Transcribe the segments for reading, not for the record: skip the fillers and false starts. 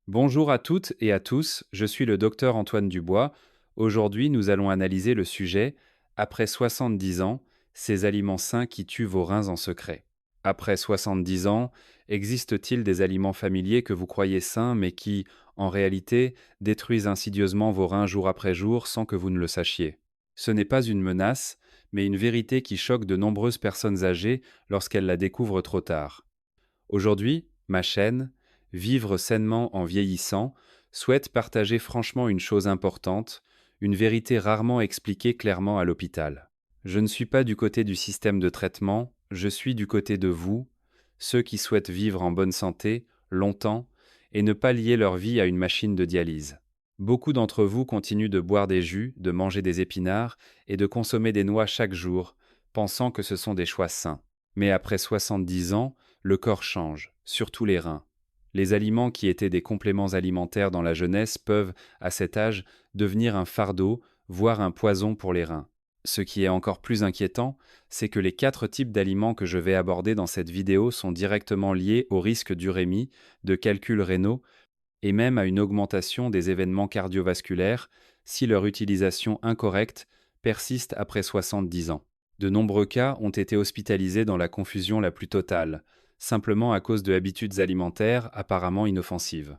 Bonjour à toutes et à tous, je suis le docteur Antoine Dubois. Aujourd'hui, nous allons analyser le sujet après 70 ans, ces aliments sains qui tuent vos reins en secret. Après 70 ans, existe-t-il des aliments familiers que vous croyez sains mais qui, en réalité, détruisent insidieusement vos reins jour après jour sans que vous ne le sachiez? Ce n'est pas une menace, mais une vérité qui choque de nombreuses personnes âgées lorsqu'elles la découvrent trop tard. Aujourd'hui, ma chaîne, Vivre sainement en vieillissant, souhaite partager franchement une chose importante, une vérité rarement expliquée clairement à l'hôpital. Je ne suis pas du côté du système de traitement, je suis du côté de vous, ceux qui souhaitent vivre en bonne santé, longtemps, et ne pas lier leur vie à une machine de dialyse. Beaucoup d'entre vous continuent de boire des jus, de manger des épinards et de consommer des noix chaque jour, pensant que ce sont des choix sains. Mais après 70 ans, le corps change, surtout les reins. Les aliments qui étaient des compléments alimentaires dans la jeunesse peuvent, à cet âge, devenir un fardeau, voire un poison pour les reins. Ce qui est encore plus inquiétant, c'est que les 4 types d'aliments que je vais aborder dans cette vidéo sont directement liés au risque d'urémie, de calculs rénaux et même à une augmentation des événements cardiovasculaires si leur utilisation incorrecte persiste après 70 ans. De nombreux cas ont été hospitalisés dans la confusion la plus totale, simplement à cause de habitudes alimentaires apparemment inoffensives.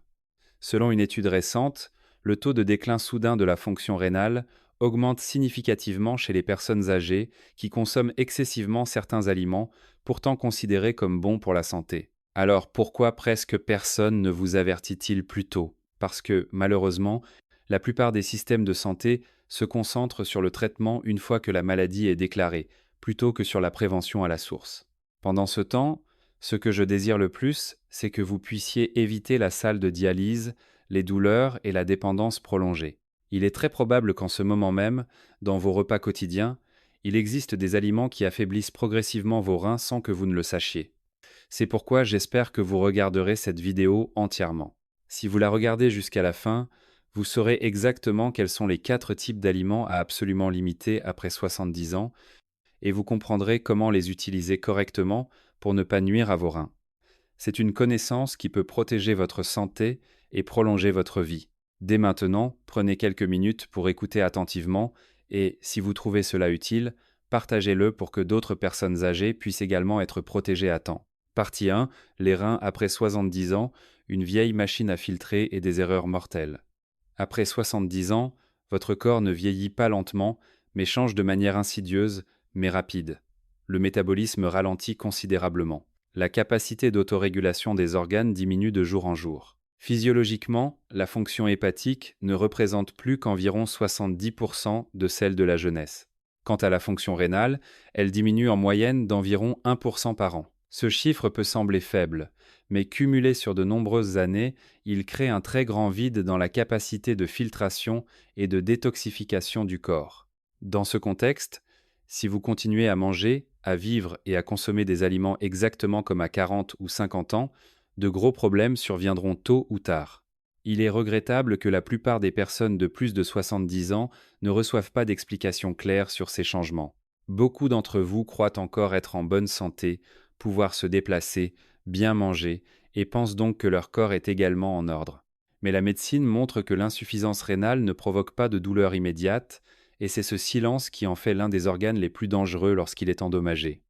Selon une étude récente, le taux de déclin soudain de la fonction rénale augmente significativement chez les personnes âgées qui consomment excessivement certains aliments pourtant considérés comme bons pour la santé. Alors pourquoi presque personne ne vous avertit-il plus tôt? Parce que, malheureusement, la plupart des systèmes de santé se concentrent sur le traitement une fois que la maladie est déclarée, plutôt que sur la prévention à la source. Pendant ce temps, ce que je désire le plus, c'est que vous puissiez éviter la salle de dialyse, les douleurs et la dépendance prolongée. Il est très probable qu'en ce moment même, dans vos repas quotidiens, il existe des aliments qui affaiblissent progressivement vos reins sans que vous ne le sachiez. C'est pourquoi j'espère que vous regarderez cette vidéo entièrement. Si vous la regardez jusqu'à la fin, vous saurez exactement quels sont les 4 types d'aliments à absolument limiter après 70 ans et vous comprendrez comment les utiliser correctement pour ne pas nuire à vos reins. C'est une connaissance qui peut protéger votre santé et prolonger votre vie. Dès maintenant, prenez quelques minutes pour écouter attentivement et, si vous trouvez cela utile, partagez-le pour que d'autres personnes âgées puissent également être protégées à temps. Partie 1. Les reins après 70 ans, une vieille machine à filtrer et des erreurs mortelles. Après 70 ans, votre corps ne vieillit pas lentement, mais change de manière insidieuse, mais rapide. Le métabolisme ralentit considérablement. La capacité d'autorégulation des organes diminue de jour en jour. Physiologiquement, la fonction hépatique ne représente plus qu'environ 70% de celle de la jeunesse. Quant à la fonction rénale, elle diminue en moyenne d'environ 1% par an. Ce chiffre peut sembler faible, mais cumulé sur de nombreuses années, il crée un très grand vide dans la capacité de filtration et de détoxification du corps. Dans ce contexte, si vous continuez à manger, à vivre et à consommer des aliments exactement comme à 40 ou 50 ans, de gros problèmes surviendront tôt ou tard. Il est regrettable que la plupart des personnes de plus de 70 ans ne reçoivent pas d'explications claires sur ces changements. Beaucoup d'entre vous croient encore être en bonne santé, pouvoir se déplacer, bien manger, et pensent donc que leur corps est également en ordre. Mais la médecine montre que l'insuffisance rénale ne provoque pas de douleur immédiate, et c'est ce silence qui en fait l'un des organes les plus dangereux lorsqu'il est endommagé.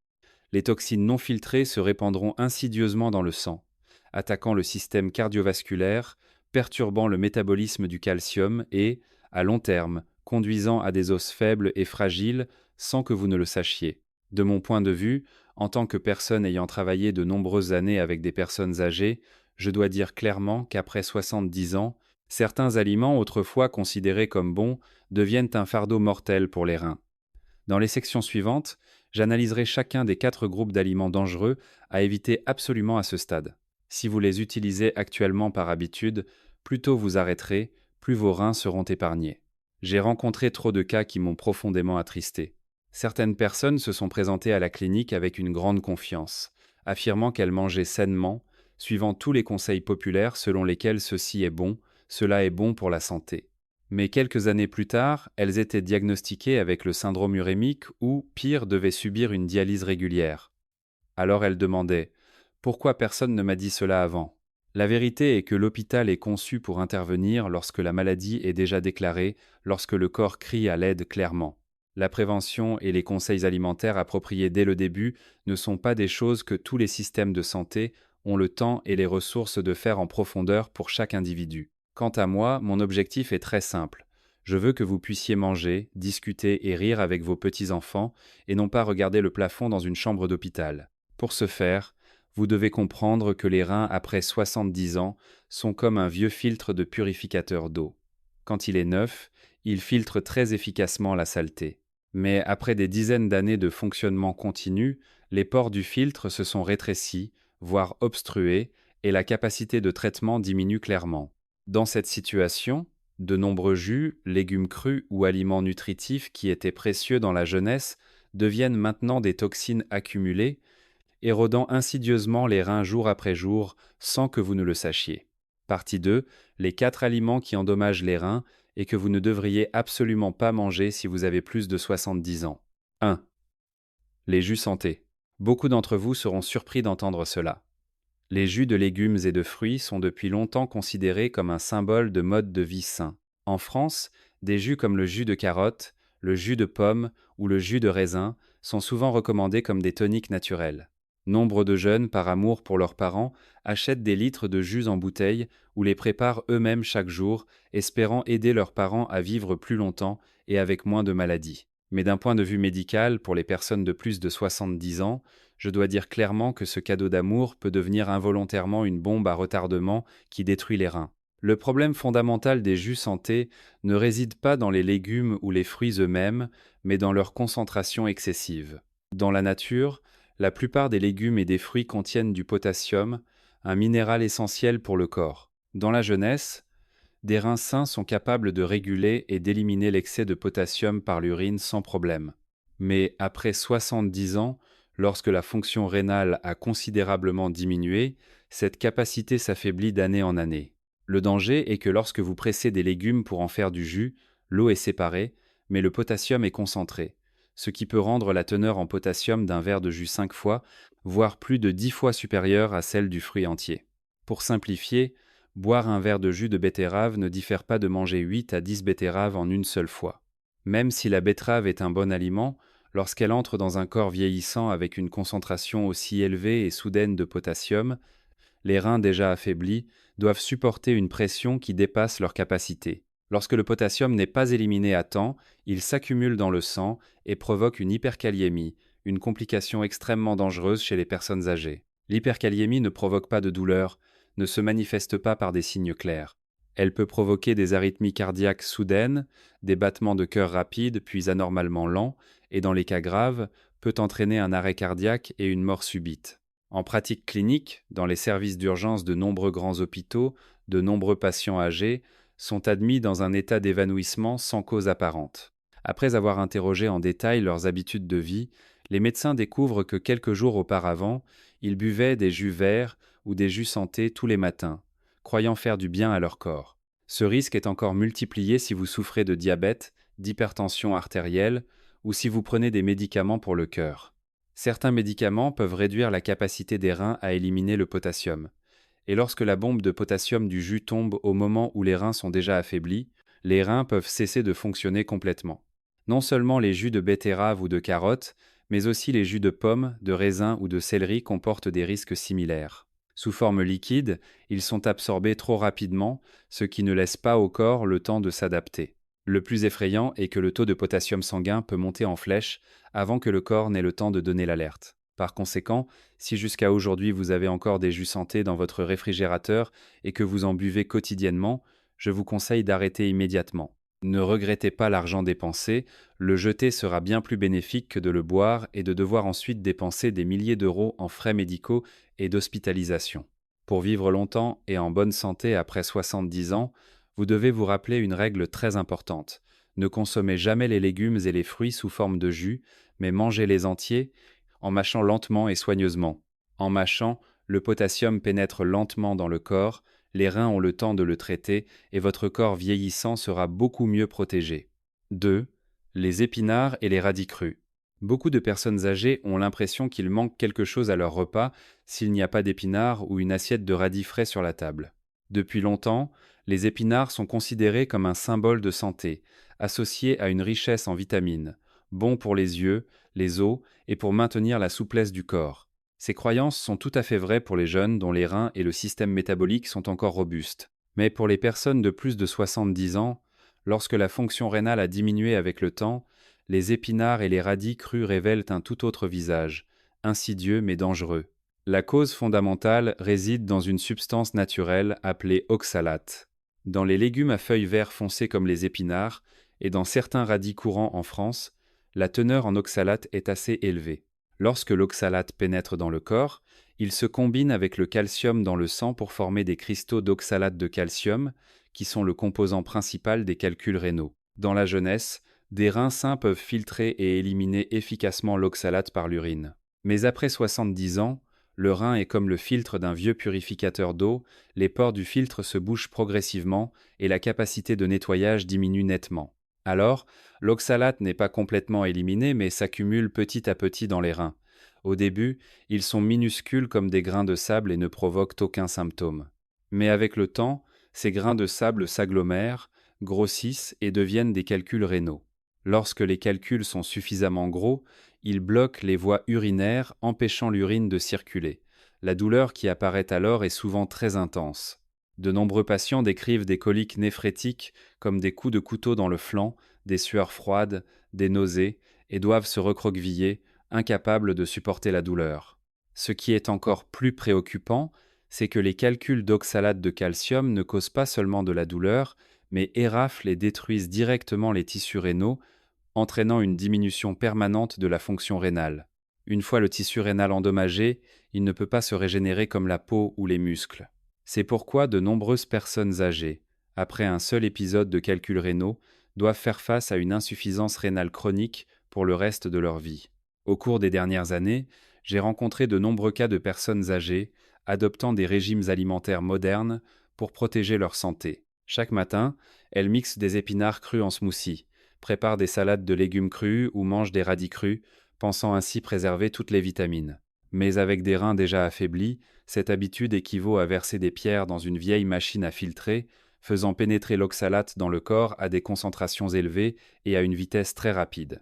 Les toxines non filtrées se répandront insidieusement dans le sang, attaquant le système cardiovasculaire, perturbant le métabolisme du calcium et, à long terme, conduisant à des os faibles et fragiles sans que vous ne le sachiez. De mon point de vue, en tant que personne ayant travaillé de nombreuses années avec des personnes âgées, je dois dire clairement qu'après 70 ans, certains aliments autrefois considérés comme bons deviennent un fardeau mortel pour les reins. Dans les sections suivantes, j'analyserai chacun des 4 groupes d'aliments dangereux à éviter absolument à ce stade. Si vous les utilisez actuellement par habitude, plus tôt vous arrêterez, plus vos reins seront épargnés. J'ai rencontré trop de cas qui m'ont profondément attristé. Certaines personnes se sont présentées à la clinique avec une grande confiance, affirmant qu'elles mangeaient sainement, suivant tous les conseils populaires selon lesquels ceci est bon, cela est bon pour la santé. Mais quelques années plus tard, elles étaient diagnostiquées avec le syndrome urémique ou, pire, devaient subir une dialyse régulière. Alors elles demandaient « Pourquoi personne ne m'a dit cela avant ?» La vérité est que l'hôpital est conçu pour intervenir lorsque la maladie est déjà déclarée, lorsque le corps crie à l'aide clairement. La prévention et les conseils alimentaires appropriés dès le début ne sont pas des choses que tous les systèmes de santé ont le temps et les ressources de faire en profondeur pour chaque individu. Quant à moi, mon objectif est très simple. Je veux que vous puissiez manger, discuter et rire avec vos petits-enfants et non pas regarder le plafond dans une chambre d'hôpital. Pour ce faire, vous devez comprendre que les reins après 70 ans sont comme un vieux filtre de purificateur d'eau. Quand il est neuf, il filtre très efficacement la saleté. Mais après des dizaines d'années de fonctionnement continu, les pores du filtre se sont rétrécis, voire obstrués, et la capacité de traitement diminue clairement. Dans cette situation, de nombreux jus, légumes crus ou aliments nutritifs qui étaient précieux dans la jeunesse deviennent maintenant des toxines accumulées, érodant insidieusement les reins jour après jour sans que vous ne le sachiez. Partie 2. Les 4 aliments qui endommagent les reins et que vous ne devriez absolument pas manger si vous avez plus de 70 ans. 1. Les jus santé. Beaucoup d'entre vous seront surpris d'entendre cela. Les jus de légumes et de fruits sont depuis longtemps considérés comme un symbole de mode de vie sain. En France, des jus comme le jus de carotte, le jus de pomme ou le jus de raisin sont souvent recommandés comme des toniques naturels. Nombre de jeunes, par amour pour leurs parents, achètent des litres de jus en bouteille ou les préparent eux-mêmes chaque jour, espérant aider leurs parents à vivre plus longtemps et avec moins de maladies. Mais d'un point de vue médical, pour les personnes de plus de 70 ans, je dois dire clairement que ce cadeau d'amour peut devenir involontairement une bombe à retardement qui détruit les reins. Le problème fondamental des jus santé ne réside pas dans les légumes ou les fruits eux-mêmes, mais dans leur concentration excessive. Dans la nature, la plupart des légumes et des fruits contiennent du potassium, un minéral essentiel pour le corps. Dans la jeunesse, des reins sains sont capables de réguler et d'éliminer l'excès de potassium par l'urine sans problème. Mais après 70 ans, lorsque la fonction rénale a considérablement diminué, cette capacité s'affaiblit d'année en année. Le danger est que lorsque vous pressez des légumes pour en faire du jus, l'eau est séparée, mais le potassium est concentré, ce qui peut rendre la teneur en potassium d'un verre de jus 5 fois, voire plus de 10 fois supérieure à celle du fruit entier. Pour simplifier, boire un verre de jus de betterave ne diffère pas de manger 8 à 10 betteraves en une seule fois. Même si la betterave est un bon aliment, lorsqu'elle entre dans un corps vieillissant avec une concentration aussi élevée et soudaine de potassium, les reins déjà affaiblis doivent supporter une pression qui dépasse leur capacité. Lorsque le potassium n'est pas éliminé à temps, il s'accumule dans le sang et provoque une hyperkaliémie, une complication extrêmement dangereuse chez les personnes âgées. L'hyperkaliémie ne provoque pas de douleur, ne se manifeste pas par des signes clairs. Elle peut provoquer des arythmies cardiaques soudaines, des battements de cœur rapides puis anormalement lents, et dans les cas graves, peut entraîner un arrêt cardiaque et une mort subite. En pratique clinique, dans les services d'urgence de nombreux grands hôpitaux, de nombreux patients âgés sont admis dans un état d'évanouissement sans cause apparente. Après avoir interrogé en détail leurs habitudes de vie, les médecins découvrent que quelques jours auparavant, ils buvaient des jus verts ou des jus santé tous les matins, croyant faire du bien à leur corps. Ce risque est encore multiplié si vous souffrez de diabète, d'hypertension artérielle ou si vous prenez des médicaments pour le cœur. Certains médicaments peuvent réduire la capacité des reins à éliminer le potassium. Et lorsque la bombe de potassium du jus tombe au moment où les reins sont déjà affaiblis, les reins peuvent cesser de fonctionner complètement. Non seulement les jus de betterave ou de carotte, mais aussi les jus de pomme, de raisin ou de céleri comportent des risques similaires. Sous forme liquide, ils sont absorbés trop rapidement, ce qui ne laisse pas au corps le temps de s'adapter. Le plus effrayant est que le taux de potassium sanguin peut monter en flèche avant que le corps n'ait le temps de donner l'alerte. Par conséquent, si jusqu'à aujourd'hui vous avez encore des jus santé dans votre réfrigérateur et que vous en buvez quotidiennement, je vous conseille d'arrêter immédiatement. Ne regrettez pas l'argent dépensé, le jeter sera bien plus bénéfique que de le boire et de devoir ensuite dépenser des milliers d'euros en frais médicaux et d'hospitalisation. Pour vivre longtemps et en bonne santé après 70 ans, vous devez vous rappeler une règle très importante. Ne consommez jamais les légumes et les fruits sous forme de jus, mais mangez-les entiers en mâchant lentement et soigneusement. En mâchant, le potassium pénètre lentement dans le corps, les reins ont le temps de le traiter et votre corps vieillissant sera beaucoup mieux protégé. 2. Les épinards et les radis crus. Beaucoup de personnes âgées ont l'impression qu'il manque quelque chose à leur repas s'il n'y a pas d'épinards ou une assiette de radis frais sur la table. Depuis longtemps, les épinards sont considérés comme un symbole de santé, associé à une richesse en vitamines, bon pour les yeux, les os et pour maintenir la souplesse du corps. Ces croyances sont tout à fait vraies pour les jeunes dont les reins et le système métabolique sont encore robustes. Mais pour les personnes de plus de 70 ans, lorsque la fonction rénale a diminué avec le temps, les épinards et les radis crus révèlent un tout autre visage, insidieux mais dangereux. La cause fondamentale réside dans une substance naturelle appelée oxalate. Dans les légumes à feuilles vert foncé comme les épinards, et dans certains radis courants en France, la teneur en oxalate est assez élevée. Lorsque l'oxalate pénètre dans le corps, il se combine avec le calcium dans le sang pour former des cristaux d'oxalate de calcium, qui sont le composant principal des calculs rénaux. Dans la jeunesse, des reins sains peuvent filtrer et éliminer efficacement l'oxalate par l'urine. Mais après 70 ans, le rein est comme le filtre d'un vieux purificateur d'eau, les pores du filtre se bouchent progressivement et la capacité de nettoyage diminue nettement. Alors, l'oxalate n'est pas complètement éliminé mais s'accumule petit à petit dans les reins. Au début, ils sont minuscules comme des grains de sable et ne provoquent aucun symptôme. Mais avec le temps, ces grains de sable s'agglomèrent, grossissent et deviennent des calculs rénaux. Lorsque les calculs sont suffisamment gros, ils bloquent les voies urinaires, empêchant l'urine de circuler. La douleur qui apparaît alors est souvent très intense. De nombreux patients décrivent des coliques néphrétiques comme des coups de couteau dans le flanc, des sueurs froides, des nausées, et doivent se recroqueviller, incapables de supporter la douleur. Ce qui est encore plus préoccupant, c'est que les calculs d'oxalate de calcium ne causent pas seulement de la douleur, mais éraflent et détruisent directement les tissus rénaux, entraînant une diminution permanente de la fonction rénale. Une fois le tissu rénal endommagé, il ne peut pas se régénérer comme la peau ou les muscles. C'est pourquoi de nombreuses personnes âgées, après un seul épisode de calculs rénaux, doivent faire face à une insuffisance rénale chronique pour le reste de leur vie. Au cours des dernières années, j'ai rencontré de nombreux cas de personnes âgées adoptant des régimes alimentaires modernes pour protéger leur santé. Chaque matin, elles mixent des épinards crus en smoothie, préparent des salades de légumes crus ou mangent des radis crus, pensant ainsi préserver toutes les vitamines. Mais avec des reins déjà affaiblis, cette habitude équivaut à verser des pierres dans une vieille machine à filtrer, faisant pénétrer l'oxalate dans le corps à des concentrations élevées et à une vitesse très rapide.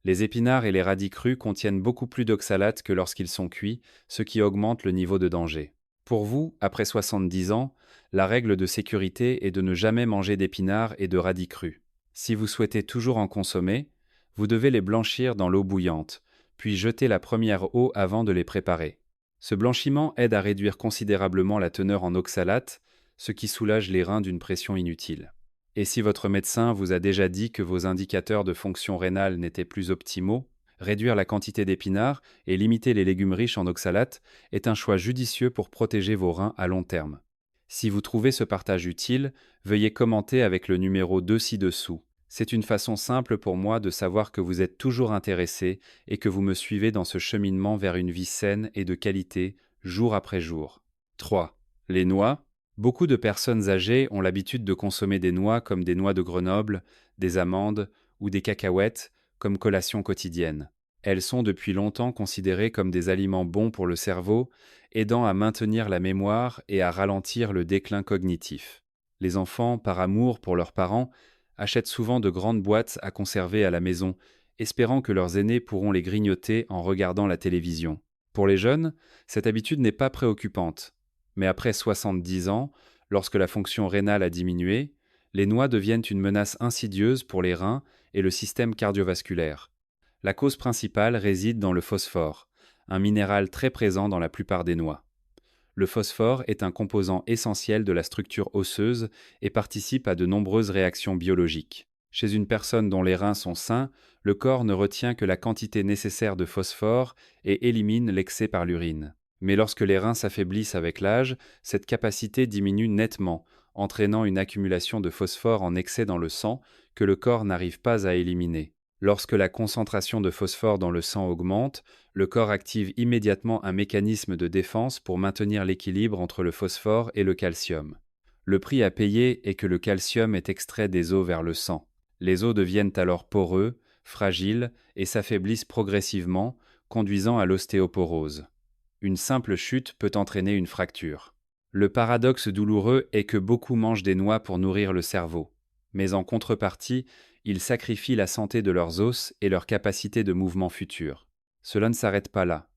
Les épinards et les radis crus contiennent beaucoup plus d'oxalate que lorsqu'ils sont cuits, ce qui augmente le niveau de danger. Pour vous, après 70 ans, la règle de sécurité est de ne jamais manger d'épinards et de radis crus. Si vous souhaitez toujours en consommer, vous devez les blanchir dans l'eau bouillante, puis jeter la première eau avant de les préparer. Ce blanchiment aide à réduire considérablement la teneur en oxalate, ce qui soulage les reins d'une pression inutile. Et si votre médecin vous a déjà dit que vos indicateurs de fonction rénale n'étaient plus optimaux, réduire la quantité d'épinards et limiter les légumes riches en oxalate est un choix judicieux pour protéger vos reins à long terme. Si vous trouvez ce partage utile, veuillez commenter avec le numéro 2 ci-dessous. C'est une façon simple pour moi de savoir que vous êtes toujours intéressé et que vous me suivez dans ce cheminement vers une vie saine et de qualité, jour après jour. 3. Les noix. Beaucoup de personnes âgées ont l'habitude de consommer des noix comme des noix de Grenoble, des amandes ou des cacahuètes comme collation quotidienne. Elles sont depuis longtemps considérées comme des aliments bons pour le cerveau, aidant à maintenir la mémoire et à ralentir le déclin cognitif. Les enfants, par amour pour leurs parents, achètent souvent de grandes boîtes à conserver à la maison, espérant que leurs aînés pourront les grignoter en regardant la télévision. Pour les jeunes, cette habitude n'est pas préoccupante. Mais après 70 ans, lorsque la fonction rénale a diminué, les noix deviennent une menace insidieuse pour les reins et le système cardiovasculaire. La cause principale réside dans le phosphore, un minéral très présent dans la plupart des noix. Le phosphore est un composant essentiel de la structure osseuse et participe à de nombreuses réactions biologiques. Chez une personne dont les reins sont sains, le corps ne retient que la quantité nécessaire de phosphore et élimine l'excès par l'urine. Mais lorsque les reins s'affaiblissent avec l'âge, cette capacité diminue nettement, entraînant une accumulation de phosphore en excès dans le sang que le corps n'arrive pas à éliminer. Lorsque la concentration de phosphore dans le sang augmente, le corps active immédiatement un mécanisme de défense pour maintenir l'équilibre entre le phosphore et le calcium. Le prix à payer est que le calcium est extrait des os vers le sang. Les os deviennent alors poreux, fragiles et s'affaiblissent progressivement, conduisant à l'ostéoporose. Une simple chute peut entraîner une fracture. Le paradoxe douloureux est que beaucoup mangent des noix pour nourrir le cerveau, mais en contrepartie, ils sacrifient la santé de leurs os et leur capacité de mouvement future. Cela ne s'arrête pas là.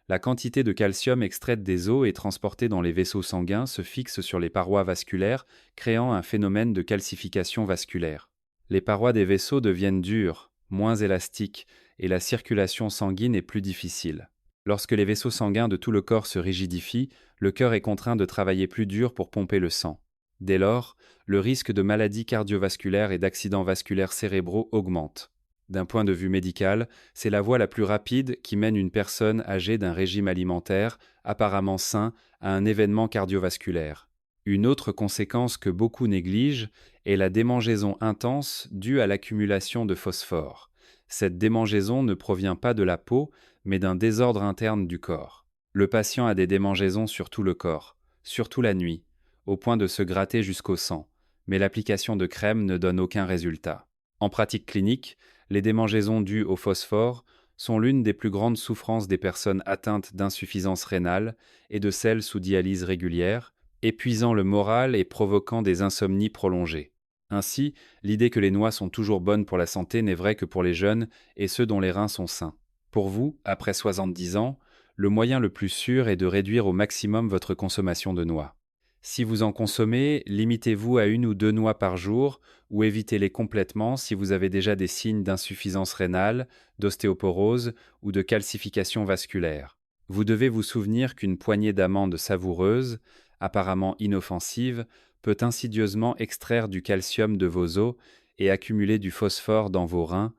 La quantité de calcium extraite des os et transportée dans les vaisseaux sanguins se fixe sur les parois vasculaires, créant un phénomène de calcification vasculaire. Les parois des vaisseaux deviennent dures, moins élastiques, et la circulation sanguine est plus difficile. Lorsque les vaisseaux sanguins de tout le corps se rigidifient, le cœur est contraint de travailler plus dur pour pomper le sang. Dès lors, le risque de maladies cardiovasculaires et d'accidents vasculaires cérébraux augmente. D'un point de vue médical, c'est la voie la plus rapide qui mène une personne âgée d'un régime alimentaire, apparemment sain, à un événement cardiovasculaire. Une autre conséquence que beaucoup négligent est la démangeaison intense due à l'accumulation de phosphore. Cette démangeaison ne provient pas de la peau, mais d'un désordre interne du corps. Le patient a des démangeaisons sur tout le corps, surtout la nuit, au point de se gratter jusqu'au sang, mais l'application de crème ne donne aucun résultat. En pratique clinique, les démangeaisons dues au phosphore sont l'une des plus grandes souffrances des personnes atteintes d'insuffisance rénale et de celles sous dialyse régulière, épuisant le moral et provoquant des insomnies prolongées. Ainsi, l'idée que les noix sont toujours bonnes pour la santé n'est vraie que pour les jeunes et ceux dont les reins sont sains. Pour vous, après 70 ans, le moyen le plus sûr est de réduire au maximum votre consommation de noix. Si vous en consommez, limitez-vous à 1 ou 2 noix par jour ou évitez-les complètement si vous avez déjà des signes d'insuffisance rénale, d'ostéoporose ou de calcification vasculaire. Vous devez vous souvenir qu'une poignée d'amandes savoureuses, apparemment inoffensives, peut insidieusement extraire du calcium de vos os et accumuler du phosphore dans vos reins,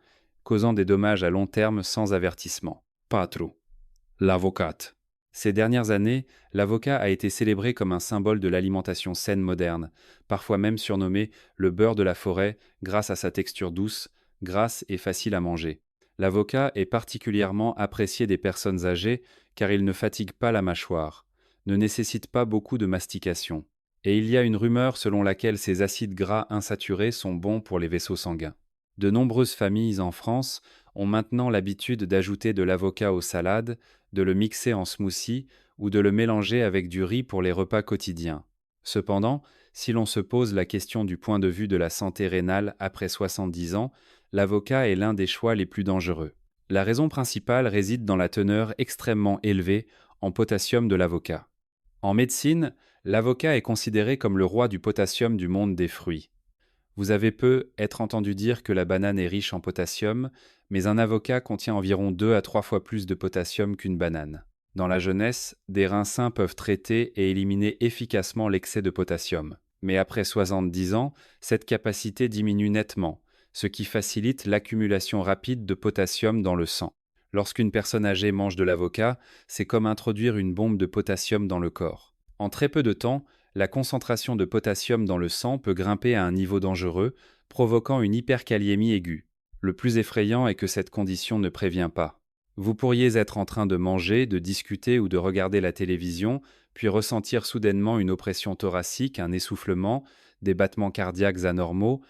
causant des dommages à long terme sans avertissement. 4. L'avocate. Ces dernières années, l'avocat a été célébré comme un symbole de l'alimentation saine moderne, parfois même surnommé le beurre de la forêt grâce à sa texture douce, grasse et facile à manger. L'avocat est particulièrement apprécié des personnes âgées car il ne fatigue pas la mâchoire, ne nécessite pas beaucoup de mastication. Et il y a une rumeur selon laquelle ces acides gras insaturés sont bons pour les vaisseaux sanguins. De nombreuses familles en France ont maintenant l'habitude d'ajouter de l'avocat aux salades, de le mixer en smoothie ou de le mélanger avec du riz pour les repas quotidiens. Cependant, si l'on se pose la question du point de vue de la santé rénale après 70 ans, l'avocat est l'un des choix les plus dangereux. La raison principale réside dans la teneur extrêmement élevée en potassium de l'avocat. En médecine, l'avocat est considéré comme le roi du potassium du monde des fruits. Vous avez peut-être entendu dire que la banane est riche en potassium, mais un avocat contient environ 2 à 3 fois plus de potassium qu'une banane. Dans la jeunesse, des reins sains peuvent traiter et éliminer efficacement l'excès de potassium. Mais après 70 ans, cette capacité diminue nettement, ce qui facilite l'accumulation rapide de potassium dans le sang. Lorsqu'une personne âgée mange de l'avocat, c'est comme introduire une bombe de potassium dans le corps. En très peu de temps, la concentration de potassium dans le sang peut grimper à un niveau dangereux, provoquant une hyperkaliémie aiguë. Le plus effrayant est que cette condition ne prévient pas. Vous pourriez être en train de manger, de discuter ou de regarder la télévision, puis ressentir soudainement une oppression thoracique, un essoufflement, des battements cardiaques anormaux,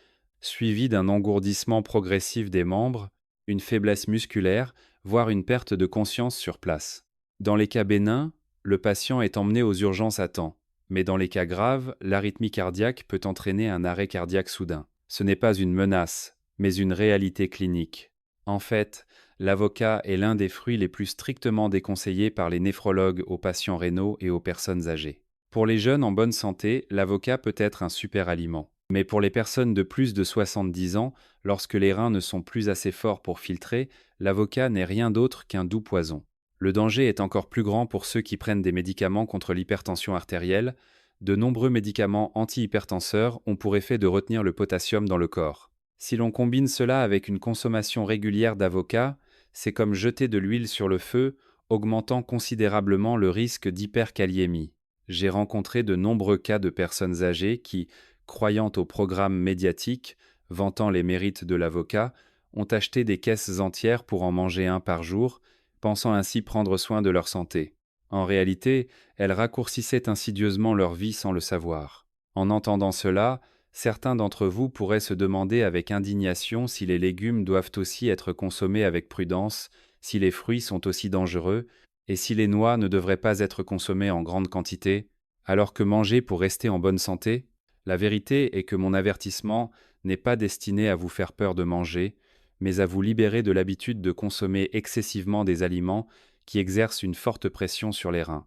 suivis d'un engourdissement progressif des membres, une faiblesse musculaire, voire une perte de conscience sur place. Dans les cas bénins, le patient est emmené aux urgences à temps. Mais dans les cas graves, l'arythmie cardiaque peut entraîner un arrêt cardiaque soudain. Ce n'est pas une menace, mais une réalité clinique. En fait, l'avocat est l'un des fruits les plus strictement déconseillés par les néphrologues aux patients rénaux et aux personnes âgées. Pour les jeunes en bonne santé, l'avocat peut être un super aliment. Mais pour les personnes de plus de 70 ans, lorsque les reins ne sont plus assez forts pour filtrer, l'avocat n'est rien d'autre qu'un doux poison. Le danger est encore plus grand pour ceux qui prennent des médicaments contre l'hypertension artérielle. De nombreux médicaments antihypertenseurs ont pour effet de retenir le potassium dans le corps. Si l'on combine cela avec une consommation régulière d'avocat, c'est comme jeter de l'huile sur le feu, augmentant considérablement le risque d'hyperkaliémie. J'ai rencontré de nombreux cas de personnes âgées qui, croyant au programme médiatique, vantant les mérites de l'avocat, ont acheté des caisses entières pour en manger un par jour, pensant ainsi prendre soin de leur santé. En réalité, elles raccourcissaient insidieusement leur vie sans le savoir. En entendant cela, Certains d'entre vous pourraient se demander avec indignation si les légumes doivent aussi être consommés avec prudence, si les fruits sont aussi dangereux, et si les noix ne devraient pas être consommées en grande quantité, alors que manger pour rester en bonne santé. La vérité est que mon avertissement n'est pas destiné à vous faire peur de manger, mais à vous libérer de l'habitude de consommer excessivement des aliments qui exercent une forte pression sur les reins.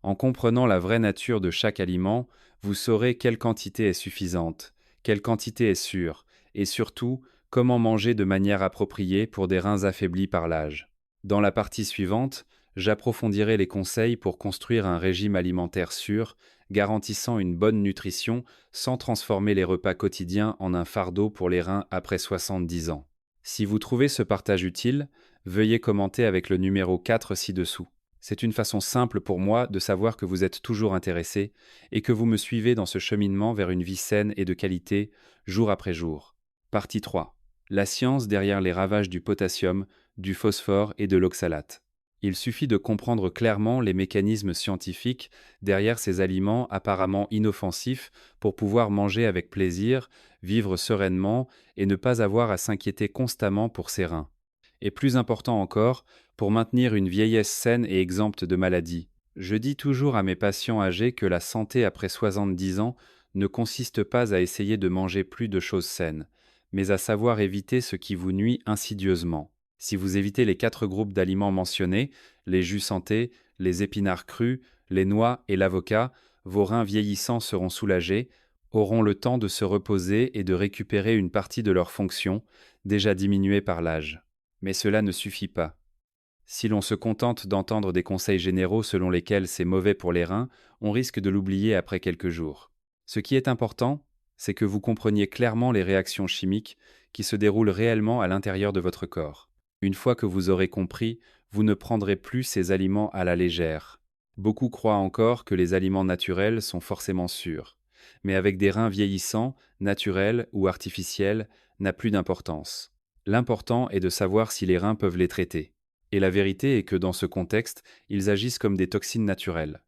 En comprenant la vraie nature de chaque aliment, vous saurez quelle quantité est suffisante, quelle quantité est sûre, et surtout comment manger de manière appropriée pour des reins affaiblis par l'âge. Dans la partie suivante, j'approfondirai les conseils pour construire un régime alimentaire sûr, garantissant une bonne nutrition sans transformer les repas quotidiens en un fardeau pour les reins après 70 ans. Si vous trouvez ce partage utile, veuillez commenter avec le numéro 4 ci-dessous. C'est une façon simple pour moi de savoir que vous êtes toujours intéressé et que vous me suivez dans ce cheminement vers une vie saine et de qualité, jour après jour. Partie 3. La science derrière les ravages du potassium, du phosphore et de l'oxalate. Il suffit de comprendre clairement les mécanismes scientifiques derrière ces aliments apparemment inoffensifs pour pouvoir manger avec plaisir, vivre sereinement et ne pas avoir à s'inquiéter constamment pour ses reins. Et plus important encore, pour maintenir une vieillesse saine et exempte de maladies. Je dis toujours à mes patients âgés que la santé après 70 ans ne consiste pas à essayer de manger plus de choses saines, mais à savoir éviter ce qui vous nuit insidieusement. Si vous évitez les 4 groupes d'aliments mentionnés, les jus santé, les épinards crus, les noix et l'avocat, vos reins vieillissants seront soulagés, auront le temps de se reposer et de récupérer une partie de leur fonction, déjà diminuée par l'âge. Mais cela ne suffit pas. Si l'on se contente d'entendre des conseils généraux selon lesquels c'est mauvais pour les reins, on risque de l'oublier après quelques jours. Ce qui est important, c'est que vous compreniez clairement les réactions chimiques qui se déroulent réellement à l'intérieur de votre corps. Une fois que vous aurez compris, vous ne prendrez plus ces aliments à la légère. Beaucoup croient encore que les aliments naturels sont forcément sûrs. Mais avec des reins vieillissants, naturels ou artificiels, n'a plus d'importance. L'important est de savoir si les reins peuvent les traiter. Et la vérité est que dans ce contexte, ils agissent comme des toxines naturelles.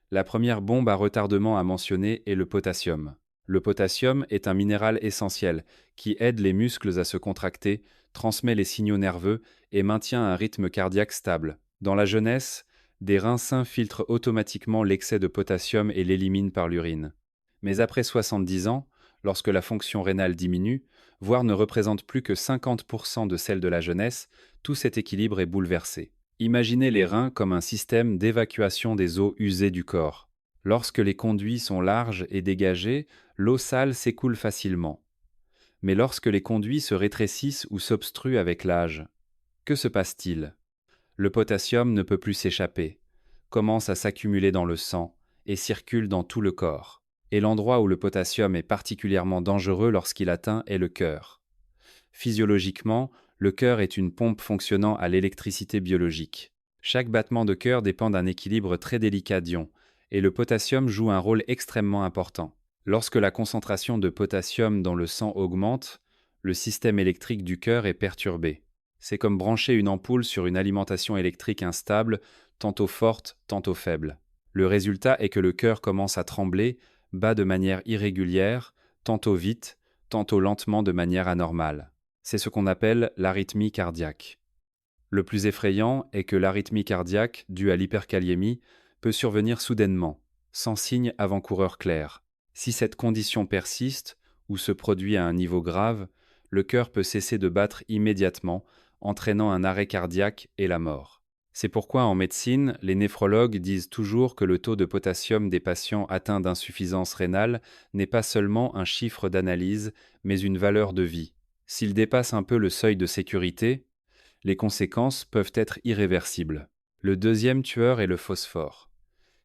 La première bombe à retardement à mentionner est le potassium. Le potassium est un minéral essentiel qui aide les muscles à se contracter, transmet les signaux nerveux et maintient un rythme cardiaque stable. Dans la jeunesse, des reins sains filtrent automatiquement l'excès de potassium et l'éliminent par l'urine. Mais après 70 ans, lorsque la fonction rénale diminue, voire ne représente plus que 50% de celle de la jeunesse, tout cet équilibre est bouleversé. Imaginez les reins comme un système d'évacuation des eaux usées du corps. Lorsque les conduits sont larges et dégagés, l'eau sale s'écoule facilement. Mais lorsque les conduits se rétrécissent ou s'obstruent avec l'âge, que se passe-t-il? Le potassium ne peut plus s'échapper, commence à s'accumuler dans le sang et circule dans tout le corps. Et l'endroit où le potassium est particulièrement dangereux lorsqu'il atteint est le cœur. Physiologiquement, le cœur est une pompe fonctionnant à l'électricité biologique. Chaque battement de cœur dépend d'un équilibre très délicat d'ions, et le potassium joue un rôle extrêmement important. Lorsque la concentration de potassium dans le sang augmente, le système électrique du cœur est perturbé. C'est comme brancher une ampoule sur une alimentation électrique instable, tantôt forte, tantôt faible. Le résultat est que le cœur commence à trembler, bat de manière irrégulière, tantôt vite, tantôt lentement de manière anormale. C'est ce qu'on appelle l'arythmie cardiaque. Le plus effrayant est que l'arythmie cardiaque, due à l'hyperkaliémie, peut survenir soudainement, sans signe avant-coureur clair. Si cette condition persiste ou se produit à un niveau grave, le cœur peut cesser de battre immédiatement, entraînant un arrêt cardiaque et la mort. C'est pourquoi en médecine, les néphrologues disent toujours que le taux de potassium des patients atteints d'insuffisance rénale n'est pas seulement un chiffre d'analyse, mais une valeur de vie. S'il dépasse un peu le seuil de sécurité, les conséquences peuvent être irréversibles. Le deuxième tueur est le phosphore.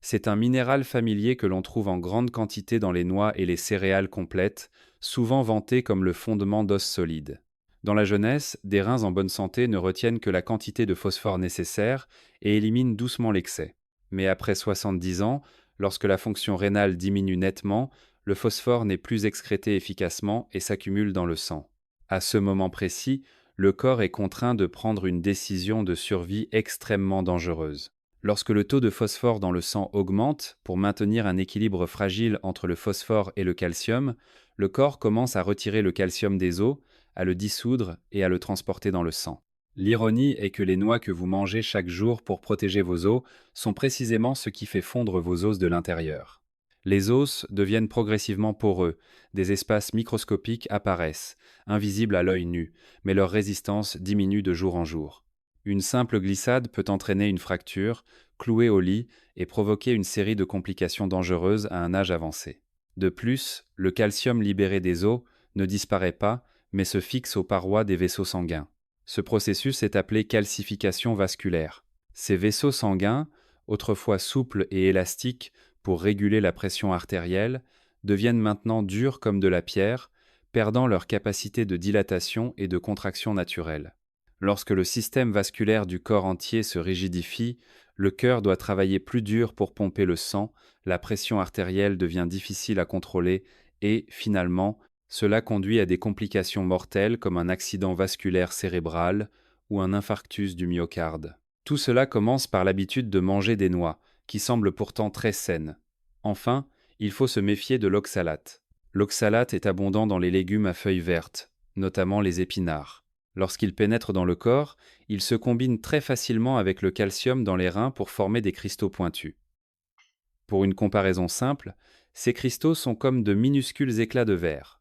C'est un minéral familier que l'on trouve en grande quantité dans les noix et les céréales complètes, souvent vanté comme le fondement d'os solides. Dans la jeunesse, des reins en bonne santé ne retiennent que la quantité de phosphore nécessaire et éliminent doucement l'excès. Mais après 70 ans, lorsque la fonction rénale diminue nettement, le phosphore n'est plus excrété efficacement et s'accumule dans le sang. À ce moment précis, le corps est contraint de prendre une décision de survie extrêmement dangereuse. Lorsque le taux de phosphore dans le sang augmente, pour maintenir un équilibre fragile entre le phosphore et le calcium, le corps commence à retirer le calcium des os, à le dissoudre et à le transporter dans le sang. L'ironie est que les noix que vous mangez chaque jour pour protéger vos os sont précisément ce qui fait fondre vos os de l'intérieur. Les os deviennent progressivement poreux, des espaces microscopiques apparaissent, invisibles à l'œil nu, mais leur résistance diminue de jour en jour. Une simple glissade peut entraîner une fracture, clouer au lit et provoquer une série de complications dangereuses à un âge avancé. De plus, le calcium libéré des os ne disparaît pas, mais se fixe aux parois des vaisseaux sanguins. Ce processus est appelé calcification vasculaire. Ces vaisseaux sanguins, autrefois souples et élastiques pour réguler la pression artérielle, deviennent maintenant durs comme de la pierre, perdant leur capacité de dilatation et de contraction naturelle. Lorsque le système vasculaire du corps entier se rigidifie, le cœur doit travailler plus dur pour pomper le sang, la pression artérielle devient difficile à contrôler et, finalement, cela conduit à des complications mortelles comme un accident vasculaire cérébral ou un infarctus du myocarde. Tout cela commence par l'habitude de manger des noix, qui semblent pourtant très saines. Enfin, il faut se méfier de l'oxalate. L'oxalate est abondant dans les légumes à feuilles vertes, notamment les épinards. Lorsqu'il pénètre dans le corps, il se combine très facilement avec le calcium dans les reins pour former des cristaux pointus. Pour une comparaison simple, ces cristaux sont comme de minuscules éclats de verre.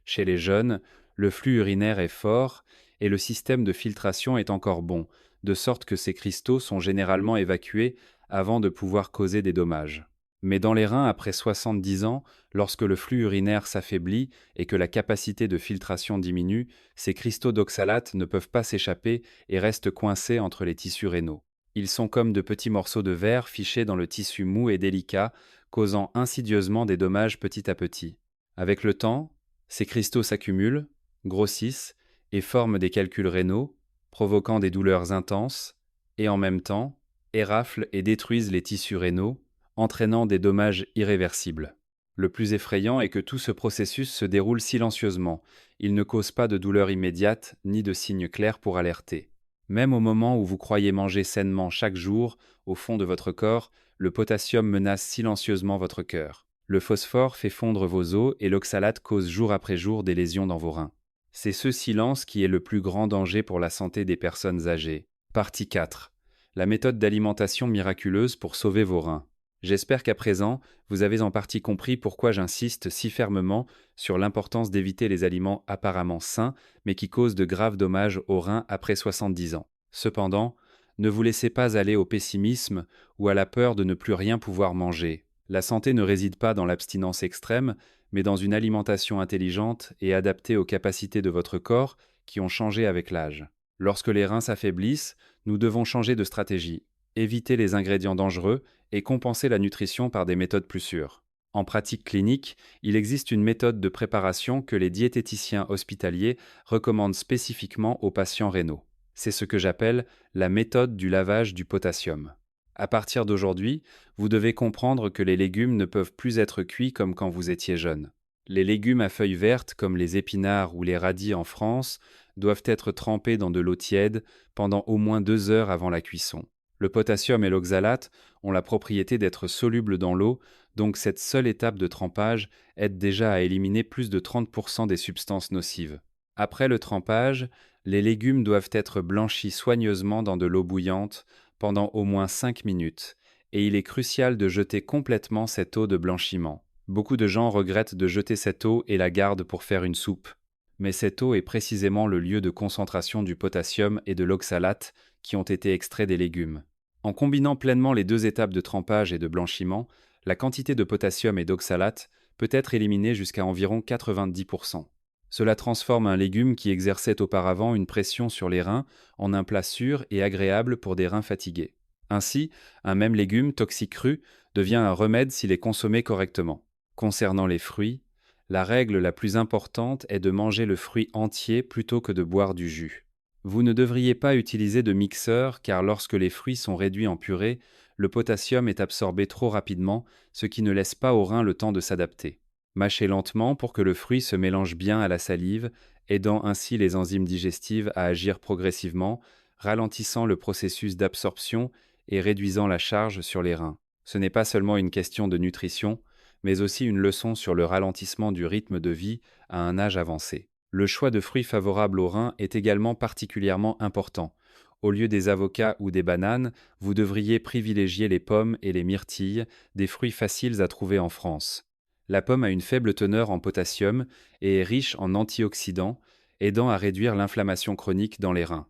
Chez les jeunes, le flux urinaire est fort et le système de filtration est encore bon, de sorte que ces cristaux sont généralement évacués avant de pouvoir causer des dommages. Mais dans les reins après 70 ans, lorsque le flux urinaire s'affaiblit et que la capacité de filtration diminue, ces cristaux d'oxalate ne peuvent pas s'échapper et restent coincés entre les tissus rénaux. Ils sont comme de petits morceaux de verre fichés dans le tissu mou et délicat, causant insidieusement des dommages petit à petit. Avec le temps, ces cristaux s'accumulent, grossissent et forment des calculs rénaux, provoquant des douleurs intenses, et en même temps, éraflent et détruisent les tissus rénaux, entraînant des dommages irréversibles. Le plus effrayant est que tout ce processus se déroule silencieusement, il ne cause pas de douleur immédiate ni de signes clairs pour alerter. Même au moment où vous croyez manger sainement chaque jour, au fond de votre corps, le potassium menace silencieusement votre cœur. Le phosphore fait fondre vos os et l'oxalate cause jour après jour des lésions dans vos reins. C'est ce silence qui est le plus grand danger pour la santé des personnes âgées. Partie 4. La méthode d'alimentation miraculeuse pour sauver vos reins. J'espère qu'à présent, vous avez en partie compris pourquoi j'insiste si fermement sur l'importance d'éviter les aliments apparemment sains, mais qui causent de graves dommages aux reins après 70 ans. Cependant, ne vous laissez pas aller au pessimisme ou à la peur de ne plus rien pouvoir manger. La santé ne réside pas dans l'abstinence extrême, mais dans une alimentation intelligente et adaptée aux capacités de votre corps qui ont changé avec l'âge. Lorsque les reins s'affaiblissent, nous devons changer de stratégie, éviter les ingrédients dangereux et compenser la nutrition par des méthodes plus sûres. En pratique clinique, il existe une méthode de préparation que les diététiciens hospitaliers recommandent spécifiquement aux patients rénaux. C'est ce que j'appelle la méthode du lavage du potassium. À partir d'aujourd'hui, vous devez comprendre que les légumes ne peuvent plus être cuits comme quand vous étiez jeune. Les légumes à feuilles vertes, comme les épinards ou les radis en France, doivent être trempés dans de l'eau tiède pendant au moins 2 heures avant la cuisson. Le potassium et l'oxalate ont la propriété d'être solubles dans l'eau, donc cette seule étape de trempage aide déjà à éliminer plus de 30% des substances nocives. Après le trempage, les légumes doivent être blanchis soigneusement dans de l'eau bouillante pendant au moins 5 minutes, et il est crucial de jeter complètement cette eau de blanchiment. Beaucoup de gens regrettent de jeter cette eau et la gardent pour faire une soupe. Mais cette eau est précisément le lieu de concentration du potassium et de l'oxalate qui ont été extraits des légumes. En combinant pleinement les 2 étapes de trempage et de blanchiment, la quantité de potassium et d'oxalate peut être éliminée jusqu'à environ 90%. Cela transforme un légume qui exerçait auparavant une pression sur les reins en un plat sûr et agréable pour des reins fatigués. Ainsi, un même légume toxique cru devient un remède s'il est consommé correctement. Concernant les fruits, la règle la plus importante est de manger le fruit entier plutôt que de boire du jus. Vous ne devriez pas utiliser de mixeur car lorsque les fruits sont réduits en purée, le potassium est absorbé trop rapidement, ce qui ne laisse pas aux reins le temps de s'adapter. Mâchez lentement pour que le fruit se mélange bien à la salive, aidant ainsi les enzymes digestives à agir progressivement, ralentissant le processus d'absorption et réduisant la charge sur les reins. Ce n'est pas seulement une question de nutrition, mais aussi une leçon sur le ralentissement du rythme de vie à un âge avancé. Le choix de fruits favorables aux reins est également particulièrement important. Au lieu des avocats ou des bananes, vous devriez privilégier les pommes et les myrtilles, des fruits faciles à trouver en France. La pomme a une faible teneur en potassium et est riche en antioxydants, aidant à réduire l'inflammation chronique dans les reins.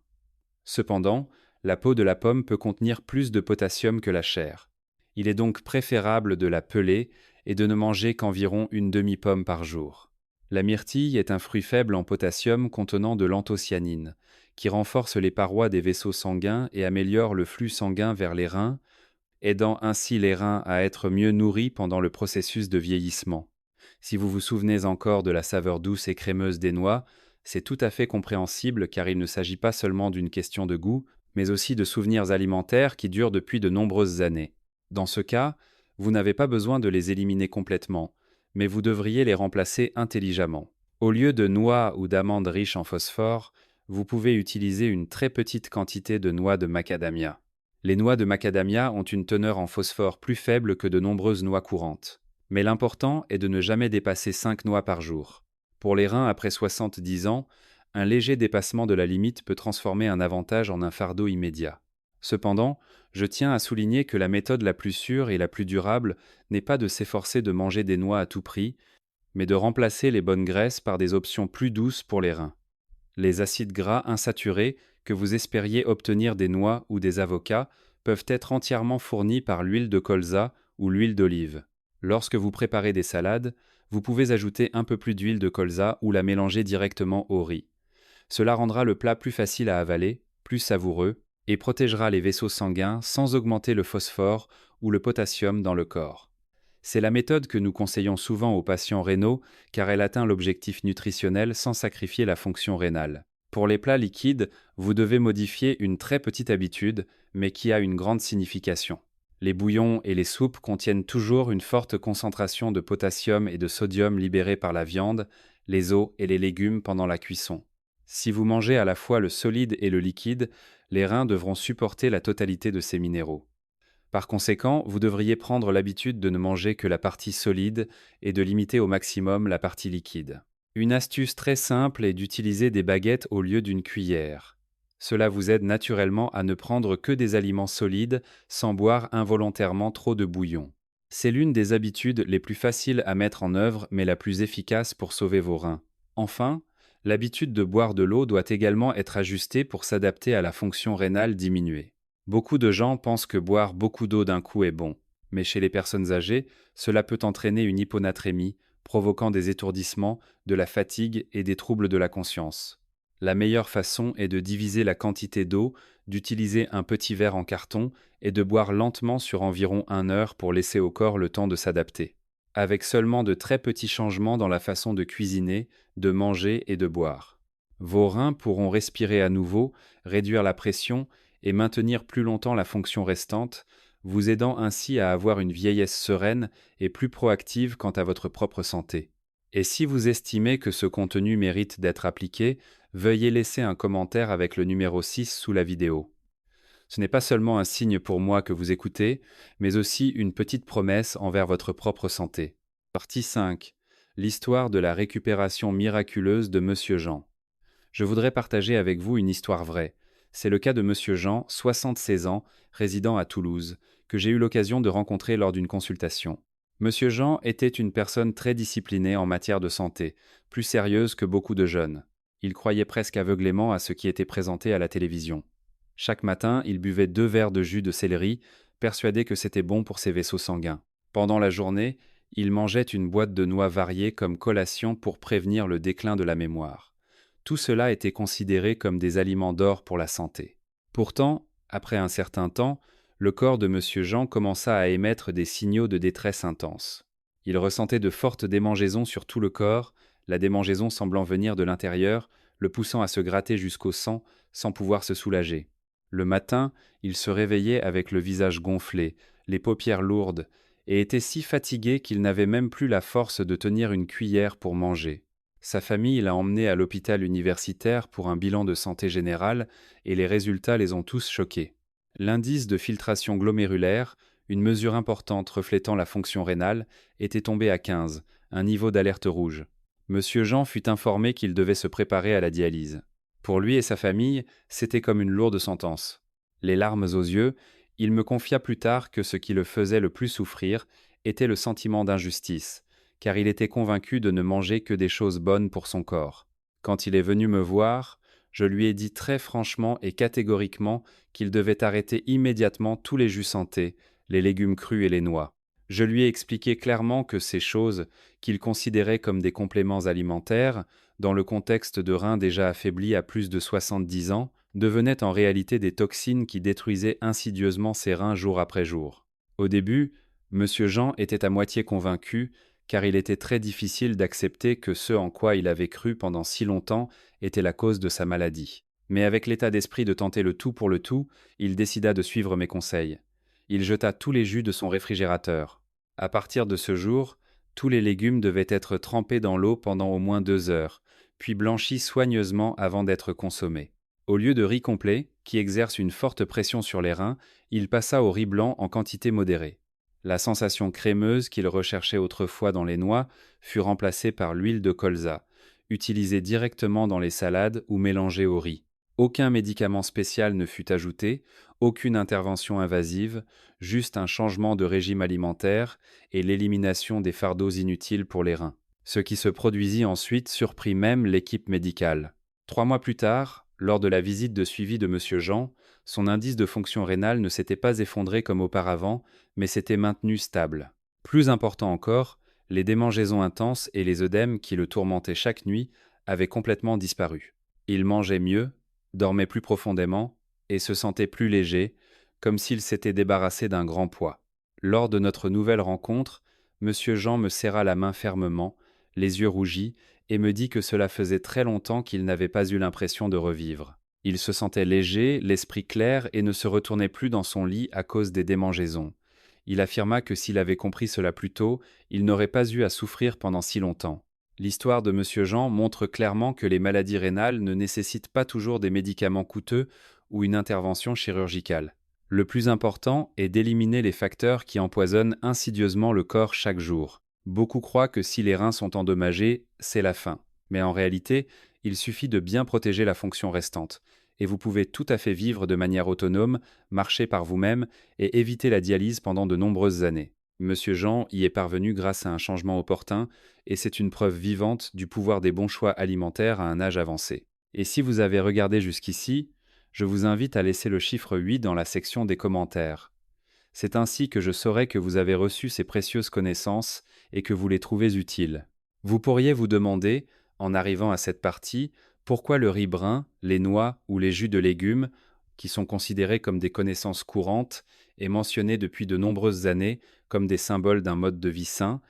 Cependant, la peau de la pomme peut contenir plus de potassium que la chair. Il est donc préférable de la peler et de ne manger qu'environ une demi-pomme par jour. La myrtille est un fruit faible en potassium contenant de l'anthocyanine, qui renforce les parois des vaisseaux sanguins et améliore le flux sanguin vers les reins, aidant ainsi les reins à être mieux nourris pendant le processus de vieillissement. Si vous vous souvenez encore de la saveur douce et crémeuse des noix, c'est tout à fait compréhensible car il ne s'agit pas seulement d'une question de goût, mais aussi de souvenirs alimentaires qui durent depuis de nombreuses années. Dans ce cas, vous n'avez pas besoin de les éliminer complètement, mais vous devriez les remplacer intelligemment. Au lieu de noix ou d'amandes riches en phosphore, vous pouvez utiliser une très petite quantité de noix de macadamia. Les noix de macadamia ont une teneur en phosphore plus faible que de nombreuses noix courantes. Mais l'important est de ne jamais dépasser 5 noix par jour. Pour les reins après 70 ans, un léger dépassement de la limite peut transformer un avantage en un fardeau immédiat. Cependant, je tiens à souligner que la méthode la plus sûre et la plus durable n'est pas de s'efforcer de manger des noix à tout prix, mais de remplacer les bonnes graisses par des options plus douces pour les reins. Les acides gras insaturés que vous espériez obtenir des noix ou des avocats peuvent être entièrement fournis par l'huile de colza ou l'huile d'olive. Lorsque vous préparez des salades, vous pouvez ajouter un peu plus d'huile de colza ou la mélanger directement au riz. Cela rendra le plat plus facile à avaler, plus savoureux, et protégera les vaisseaux sanguins sans augmenter le phosphore ou le potassium dans le corps. C'est la méthode que nous conseillons souvent aux patients rénaux car elle atteint l'objectif nutritionnel sans sacrifier la fonction rénale. Pour les plats liquides, vous devez modifier une très petite habitude, mais qui a une grande signification. Les bouillons et les soupes contiennent toujours une forte concentration de potassium et de sodium libérés par la viande, les os et les légumes pendant la cuisson. Si vous mangez à la fois le solide et le liquide, les reins devront supporter la totalité de ces minéraux. Par conséquent, vous devriez prendre l'habitude de ne manger que la partie solide et de limiter au maximum la partie liquide. Une astuce très simple est d'utiliser des baguettes au lieu d'une cuillère. Cela vous aide naturellement à ne prendre que des aliments solides sans boire involontairement trop de bouillon. C'est l'une des habitudes les plus faciles à mettre en œuvre mais la plus efficace pour sauver vos reins. Enfin, l'habitude de boire de l'eau doit également être ajustée pour s'adapter à la fonction rénale diminuée. Beaucoup de gens pensent que boire beaucoup d'eau d'un coup est bon, mais chez les personnes âgées, cela peut entraîner une hyponatrémie, provoquant des étourdissements, de la fatigue et des troubles de la conscience. La meilleure façon est de diviser la quantité d'eau, d'utiliser un petit verre en carton et de boire lentement sur environ 1 heure pour laisser au corps le temps de s'adapter. Avec seulement de très petits changements dans la façon de cuisiner, de manger et de boire. Vos reins pourront respirer à nouveau, réduire la pression et maintenir plus longtemps la fonction restante, vous aidant ainsi à avoir une vieillesse sereine et plus proactive quant à votre propre santé. Et si vous estimez que ce contenu mérite d'être appliqué, veuillez laisser un commentaire avec le numéro 6 sous la vidéo. Ce n'est pas seulement un signe pour moi que vous écoutez, mais aussi une petite promesse envers votre propre santé. Partie 5. L'histoire de la récupération miraculeuse de Monsieur Jean. Je voudrais partager avec vous une histoire vraie. C'est le cas de Monsieur Jean, 76 ans, résident à Toulouse, que j'ai eu l'occasion de rencontrer lors d'une consultation. Monsieur Jean était une personne très disciplinée en matière de santé, plus sérieuse que beaucoup de jeunes. Il croyait presque aveuglément à ce qui était présenté à la télévision. Chaque matin, il buvait 2 verres de jus de céleri, persuadé que c'était bon pour ses vaisseaux sanguins. Pendant la journée, il mangeait une boîte de noix variées comme collation pour prévenir le déclin de la mémoire. Tout cela était considéré comme des aliments d'or pour la santé. Pourtant, après un certain temps, le corps de Monsieur Jean commença à émettre des signaux de détresse intense. Il ressentait de fortes démangeaisons sur tout le corps, la démangeaison semblant venir de l'intérieur, le poussant à se gratter jusqu'au sang sans pouvoir se soulager. Le matin, il se réveillait avec le visage gonflé, les paupières lourdes, et était si fatigué qu'il n'avait même plus la force de tenir une cuillère pour manger. Sa famille l'a emmené à l'hôpital universitaire pour un bilan de santé générale et les résultats les ont tous choqués. L'indice de filtration glomérulaire, Une mesure importante reflétant la fonction rénale était tombée à 15, un niveau d'alerte rouge. Monsieur Jean fut informé qu'il devait se préparer à la dialyse. Pour lui et sa famille, c'était comme une lourde sentence. Les larmes aux yeux, il me confia plus tard que ce qui le faisait le plus souffrir était le sentiment d'injustice, car il était convaincu de ne manger que des choses bonnes pour son corps. Quand il est venu me voir, je lui ai dit très franchement et catégoriquement qu'il devait arrêter immédiatement tous les jus santé, les légumes crus et les noix. Je lui ai expliqué clairement que ces choses, qu'il considérait comme des compléments alimentaires, dans le contexte de reins déjà affaiblis à plus de 70 ans, devenaient en réalité des toxines qui détruisaient insidieusement ses reins jour après jour. Au début, Monsieur Jean était à moitié convaincu, car il était très difficile d'accepter que ce en quoi il avait cru pendant si longtemps était la cause de sa maladie. Mais avec l'état d'esprit de tenter le tout pour le tout, il décida de suivre mes conseils. Il jeta tous les jus de son réfrigérateur. À partir de ce jour, tous les légumes devaient être trempés dans l'eau pendant au moins 2 heures, puis blanchis soigneusement avant d'être consommés. Au lieu de riz complet, qui exerce une forte pression sur les reins, il passa au riz blanc en quantité modérée. La sensation crémeuse qu'il recherchait autrefois dans les noix fut remplacée par l'huile de colza, utilisée directement dans les salades ou mélangée au riz. Aucun médicament spécial ne fut ajouté, aucune intervention invasive, juste un changement de régime alimentaire et l'élimination des fardeaux inutiles pour les reins. Ce qui se produisit ensuite surprit même l'équipe médicale. 3 mois plus tard, lors de la visite de suivi de Monsieur Jean, son indice de fonction rénale ne s'était pas effondré comme auparavant, mais s'était maintenu stable. Plus important encore, les démangeaisons intenses et les œdèmes qui le tourmentaient chaque nuit avaient complètement disparu. Il mangeait mieux, dormait plus profondément et se sentait plus léger, comme s'il s'était débarrassé d'un grand poids. Lors de notre nouvelle rencontre, Monsieur Jean me serra la main fermement, les yeux rougis, et me dit que cela faisait très longtemps qu'il n'avait pas eu l'impression de revivre. Il se sentait léger, l'esprit clair et ne se retournait plus dans son lit à cause des démangeaisons. Il affirma que s'il avait compris cela plus tôt, il n'aurait pas eu à souffrir pendant si longtemps. L'histoire de Monsieur Jean montre clairement que les maladies rénales ne nécessitent pas toujours des médicaments coûteux ou une intervention chirurgicale. Le plus important est d'éliminer les facteurs qui empoisonnent insidieusement le corps chaque jour. Beaucoup croient que si les reins sont endommagés, c'est la fin. Mais en réalité, il suffit de bien protéger la fonction restante. Et vous pouvez tout à fait vivre de manière autonome, marcher par vous-même et éviter la dialyse pendant de nombreuses années. Monsieur Jean y est parvenu grâce à un changement opportun, et c'est une preuve vivante du pouvoir des bons choix alimentaires à un âge avancé. Et si vous avez regardé jusqu'ici, je vous invite à laisser le chiffre 8 dans la section des commentaires. C'est ainsi que je saurai que vous avez reçu ces précieuses connaissances et que vous les trouvez utiles. Vous pourriez vous demander, en arrivant à cette partie, pourquoi le riz brun, les noix ou les jus de légumes, qui sont considérés comme des connaissances courantes et mentionnés depuis de nombreuses années comme des symboles d'un mode de vie sain,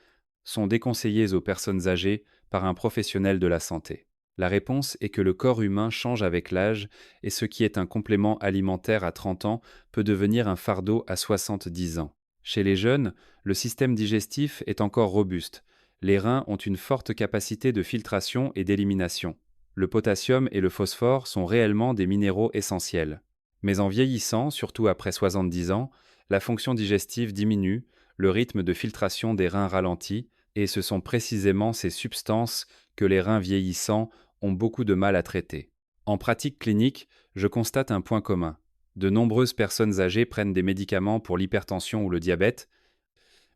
sont déconseillés aux personnes âgées par un professionnel de la santé. La réponse est que le corps humain change avec l'âge et ce qui est un complément alimentaire à 30 ans peut devenir un fardeau à 70 ans. Chez les jeunes, le système digestif est encore robuste. Les reins ont une forte capacité de filtration et d'élimination. Le potassium et le phosphore sont réellement des minéraux essentiels. Mais en vieillissant, surtout après 70 ans, la fonction digestive diminue, le rythme de filtration des reins ralentit, et ce sont précisément ces substances que les reins vieillissants ont beaucoup de mal à traiter. En pratique clinique, je constate un point commun. De nombreuses personnes âgées prennent des médicaments pour l'hypertension ou le diabète,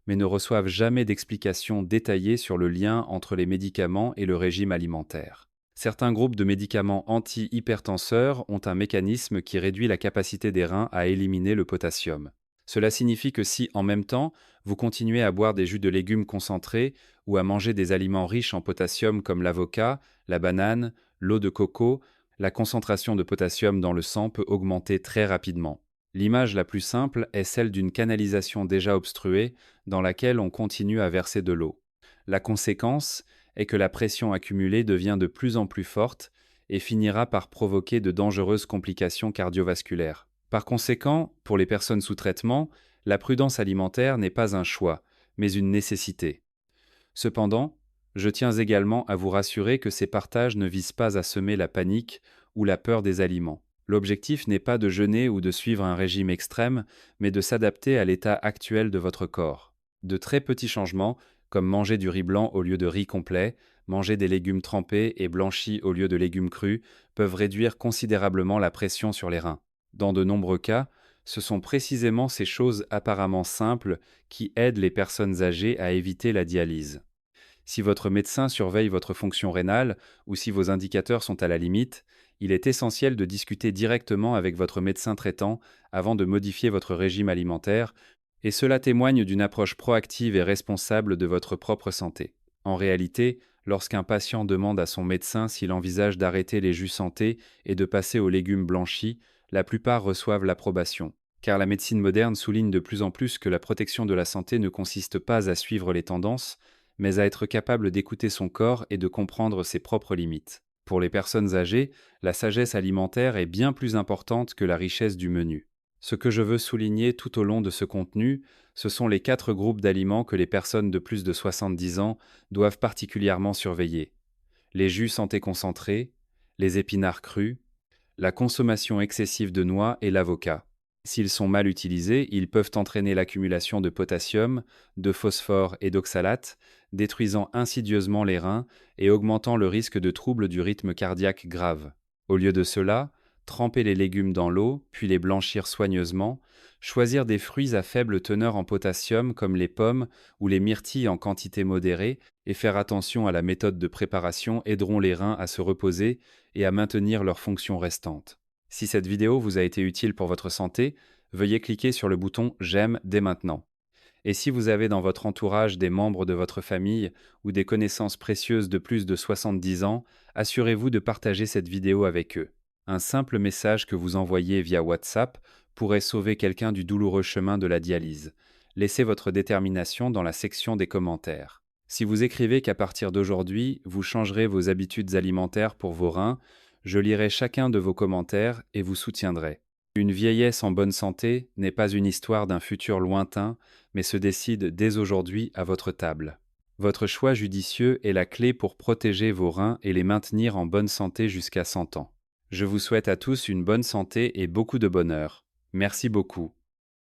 mais ne reçoivent jamais d'explications détaillées sur le lien entre les médicaments et le régime alimentaire. Certains groupes de médicaments anti-hypertenseurs ont un mécanisme qui réduit la capacité des reins à éliminer le potassium. Cela signifie que si, en même temps, vous continuez à boire des jus de légumes concentrés ou à manger des aliments riches en potassium comme l'avocat, la banane, l'eau de coco, la concentration de potassium dans le sang peut augmenter très rapidement. L'image la plus simple est celle d'une canalisation déjà obstruée dans laquelle on continue à verser de l'eau. La conséquence est que la pression accumulée devient de plus en plus forte et finira par provoquer de dangereuses complications cardiovasculaires. Par conséquent, pour les personnes sous traitement, la prudence alimentaire n'est pas un choix, mais une nécessité. Cependant, je tiens également à vous rassurer que ces partages ne visent pas à semer la panique ou la peur des aliments. L'objectif n'est pas de jeûner ou de suivre un régime extrême, mais de s'adapter à l'état actuel de votre corps. De très petits changements, comme manger du riz blanc au lieu de riz complet, manger des légumes trempés et blanchis au lieu de légumes crus, peuvent réduire considérablement la pression sur les reins. Dans de nombreux cas, ce sont précisément ces choses apparemment simples qui aident les personnes âgées à éviter la dialyse. Si votre médecin surveille votre fonction rénale ou si vos indicateurs sont à la limite, il est essentiel de discuter directement avec votre médecin traitant avant de modifier votre régime alimentaire, et cela témoigne d'une approche proactive et responsable de votre propre santé. En réalité, lorsqu'un patient demande à son médecin s'il envisage d'arrêter les jus santé et de passer aux légumes blanchis, la plupart reçoivent l'approbation. Car la médecine moderne souligne de plus en plus que la protection de la santé ne consiste pas à suivre les tendances, mais à être capable d'écouter son corps et de comprendre ses propres limites. Pour les personnes âgées, la sagesse alimentaire est bien plus importante que la richesse du menu. Ce que je veux souligner tout au long de ce contenu, ce sont les 4 groupes d'aliments que les personnes de plus de 70 ans doivent particulièrement surveiller. Les jus santé concentrés, les épinards crus, la consommation excessive de noix et l'avocat. S'ils sont mal utilisés, ils peuvent entraîner l'accumulation de potassium, de phosphore et d'oxalate, détruisant insidieusement les reins et augmentant le risque de troubles du rythme cardiaque grave. Au lieu de cela, tremper les légumes dans l'eau, puis les blanchir soigneusement, choisir des fruits à faible teneur en potassium comme les pommes ou les myrtilles en quantité modérée et faire attention à la méthode de préparation aideront les reins à se reposer et à maintenir leur fonction restante. Si cette vidéo vous a été utile pour votre santé, veuillez cliquer sur le bouton «J'aime» dès maintenant. Et si vous avez dans votre entourage des membres de votre famille ou des connaissances précieuses de plus de 70 ans, assurez-vous de partager cette vidéo avec eux. Un simple message que vous envoyez via WhatsApp pourrait sauver quelqu'un du douloureux chemin de la dialyse. Laissez votre détermination dans la section des commentaires. Si vous écrivez qu'à partir d'aujourd'hui, vous changerez vos habitudes alimentaires pour vos reins, je lirai chacun de vos commentaires et vous soutiendrai. Une vieillesse en bonne santé n'est pas une histoire d'un futur lointain, mais se décide dès aujourd'hui à votre table. Votre choix judicieux est la clé pour protéger vos reins et les maintenir en bonne santé jusqu'à 100 ans. Je vous souhaite à tous une bonne santé et beaucoup de bonheur. Merci beaucoup.